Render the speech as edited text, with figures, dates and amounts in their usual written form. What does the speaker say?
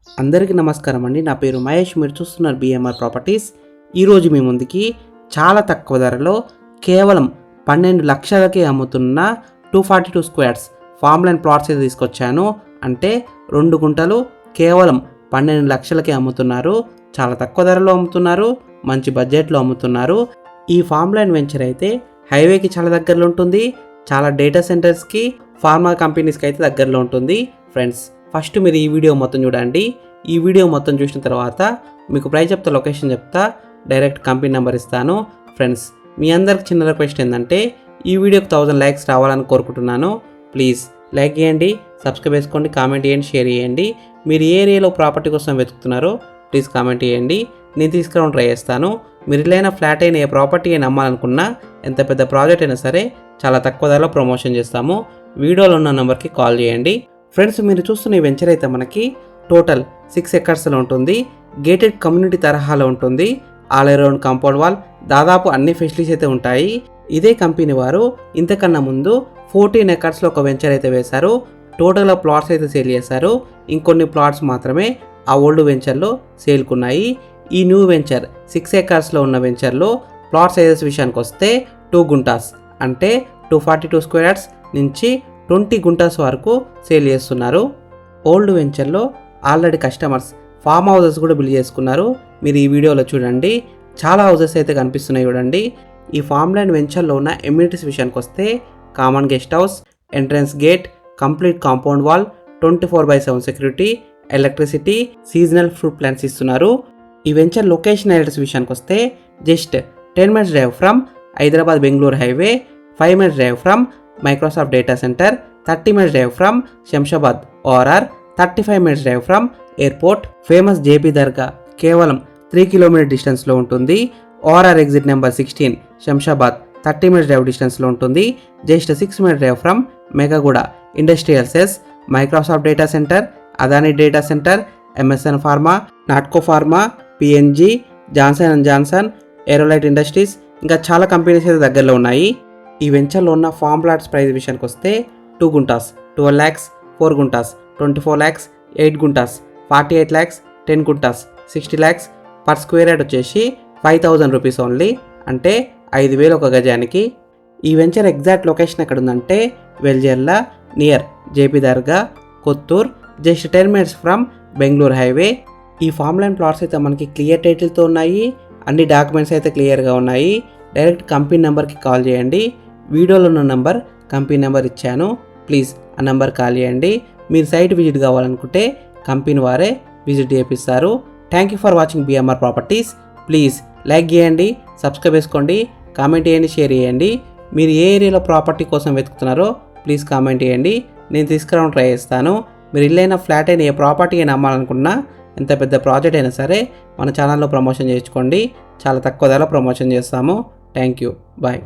అందరికీ నమస్కారం అండి. నా పేరు మహేష్. మీరు చూస్తున్నారు బిఎంఆర్ ప్రాపర్టీస్. ఈరోజు మీ ముందుకి చాలా తక్కువ ధరలో కేవలం 12 లక్షలకే అమ్ముతున్న 242 స్క్వేర్స్ ఫామ్ ల్యాండ్ ప్లాట్స్ అయితే తీసుకొచ్చాను. అంటే 2 గుంటలు కేవలం 12 లక్షలకే అమ్ముతున్నారు. చాలా తక్కువ ధరలో అమ్ముతున్నారు, మంచి బడ్జెట్లో అమ్ముతున్నారు. ఈ ఫామ్ ల్యాండ్ వెంచర్ అయితే హైవేకి చాలా దగ్గరలో ఉంటుంది. చాలా డేటా సెంటర్స్కి, ఫార్మా కంపెనీస్కి అయితే దగ్గరలో ఉంటుంది. ఫ్రెండ్స్, ఫస్ట్ మీరు ఈ వీడియో మొత్తం చూడండి. ఈ వీడియో మొత్తం చూసిన తర్వాత మీకు ప్రైస్ చెప్తా, లొకేషన్ చెప్తా, డైరెక్ట్ కంపెనీ నెంబర్ ఇస్తాను. ఫ్రెండ్స్, మీ అందరికి చిన్న రిక్వెస్ట్ ఏంటంటే ఈ వీడియోకి 1000 లైక్స్ రావాలని కోరుకుంటున్నాను. ప్లీజ్ లైక్ చేయండి, సబ్స్క్రైబ్ చేసుకోండి, కామెంట్ చేయండి, షేర్ చేయండి. మీరు ఏ ఏరియాలో ప్రాపర్టీ కోసం వెతుకుతున్నారో ప్లీజ్ కామెంట్ చేయండి. నేను తీసుకురావడం ట్రై చేస్తాను. మీరు ఇల్లైనా ఫ్లాట్ అయినా ఏ ప్రాపర్టీ అయినా అమ్మాలనుకున్నా, ఎంత పెద్ద ప్రాజెక్ట్ అయినా సరే చాలా తక్కువ ధరలో ప్రమోషన్ చేస్తాము. వీడియోలో ఉన్న నెంబర్కి కాల్ చేయండి. ఫ్రెండ్స్, మీరు చూస్తున్న ఈ వెంచర్ అయితే మనకి టోటల్ 6 ఎకర్స్లో ఉంటుంది. గేటెడ్ కమ్యూనిటీ తరహాలో ఉంటుంది. ఆల్ అరౌండ్ కాంపౌండ్ వాల్, దాదాపు అన్ని ఫెసిలిటీస్ అయితే ఉంటాయి. ఇదే కంపెనీ వారు ఇంతకన్నా ముందు 14 ఎకర్స్లో ఒక వెంచర్ అయితే వేశారు. టోటల్గా ప్లాట్స్ అయితే సేల్ చేశారు. ఇంకొన్ని ప్లాట్స్ మాత్రమే ఆ ఓల్డ్ వెంచర్లో సేల్కున్నాయి. ఈ న్యూ వెంచర్ 6 ఎకర్స్లో ఉన్న వెంచర్లో ప్లాట్ సైజెస్ విషయానికి వస్తే 2 గుంటాస్ అంటే 242 స్క్వేర్స్ నుంచి 20 గుంటాస్ వరకు సేల్ చేస్తున్నారు. ఓల్డ్ వెంచర్లో ఆల్రెడీ కస్టమర్స్ ఫామ్ హౌసెస్ కూడా బిల్డ్ చేసుకున్నారు. మీరు ఈ వీడియోలో చూడండి, చాలా హౌసెస్ అయితే కనిపిస్తున్నాయి చూడండి. ఈ ఫామ్ ల్యాండ్ వెంచర్లో ఉన్న ఎమ్యూనిటీస్ విషయానికి వస్తే common guest house, entrance gate, complete compound wall, 24/7 security, electricity, seasonal fruit plants ఇస్తున్నారు. ఈ వెంచర్ లొకేషన్ అడ్రస్ విషయానికి వస్తే just 10 minutes drive from Hyderabad Bengaluru highway, 5 minutes drive from Microsoft data centre, 30 minutes drive from Shamshabad ORR, 35 minutes drive from airport. Famous JP Dargah కేవలం 3 kilometre డిస్టెన్స్లో ఉంటుంది. ORR exit number 16 Shamshabad 30 minutes drive డిస్టెన్స్లో ఉంటుంది. Just 6 minutes drive from Megaguda industrial సెస్, Microsoft data centre, Adani data centre, MSN pharma, Natco pharma, PNG, Johnson and Johnson, Aerolite industries, ఇంకా చాలా companies అయితే దగ్గరలో ఉన్నాయి. ఈ వెంచర్లో ఉన్న ఫామ్ ప్లాట్స్ ప్రైస్ విషయానికి వస్తే 2 guntas 12 lakhs, 4 guntas 24 lakhs, 8 guntas 48 lakhs, 10 guntas 60 lakhs. Per square yard వచ్చేసి 5000 రూపీస్ ఓన్లీ, అంటే 5000 ఒక గజానికి. ఈ వెంచర్ ఎగ్జాక్ట్ లొకేషన్ ఎక్కడ ఉందంటే Veljarla near JP Dargah, Kothur, just 10 minutes from Bengaluru highway. ఈ ఫామ్ ల్యాండ్ ప్లాట్స్ అయితే మనకి క్లియర్ టైటిల్తో ఉన్నాయి. అన్ని డాక్యుమెంట్స్ అయితే క్లియర్గా ఉన్నాయి. డైరెక్ట్ కంపెనీ నెంబర్కి కాల్ చేయండి. వీడియోలో ఉన్న నెంబర్ కంపెనీ నెంబర్ ఇచ్చాను. ప్లీజ్ ఆ నెంబర్ కాల్ చేయండి. మీరు సైట్ విజిట్ కావాలనుకుంటే కంపెనీ వారే విజిట్ చేపిస్తారు. Thank you for watching BMR properties. Please like చేయండి, సబ్స్క్రైబ్ చేసుకోండి, కామెంట్ చేయండి, షేర్ చేయండి. మీరు ఏ ఏరియాలో ప్రాపర్టీ కోసం వెతుకుతున్నారో ప్లీజ్ కామెంట్ చేయండి. నేను తీసుకురావడం ట్రై చేస్తాను. మీరు ఇల్లైనా ఫ్లాట్ అయినా ఏ ప్రాపర్టీ అయినా అమ్మాలనుకున్నా, ఎంత పెద్ద ప్రాజెక్ట్ అయినా సరే మన ఛానల్లో ప్రమోషన్ చేసుకోండి. చాలా తక్కువ ధరలో ప్రమోషన్ చేస్తాము. Thank you, bye.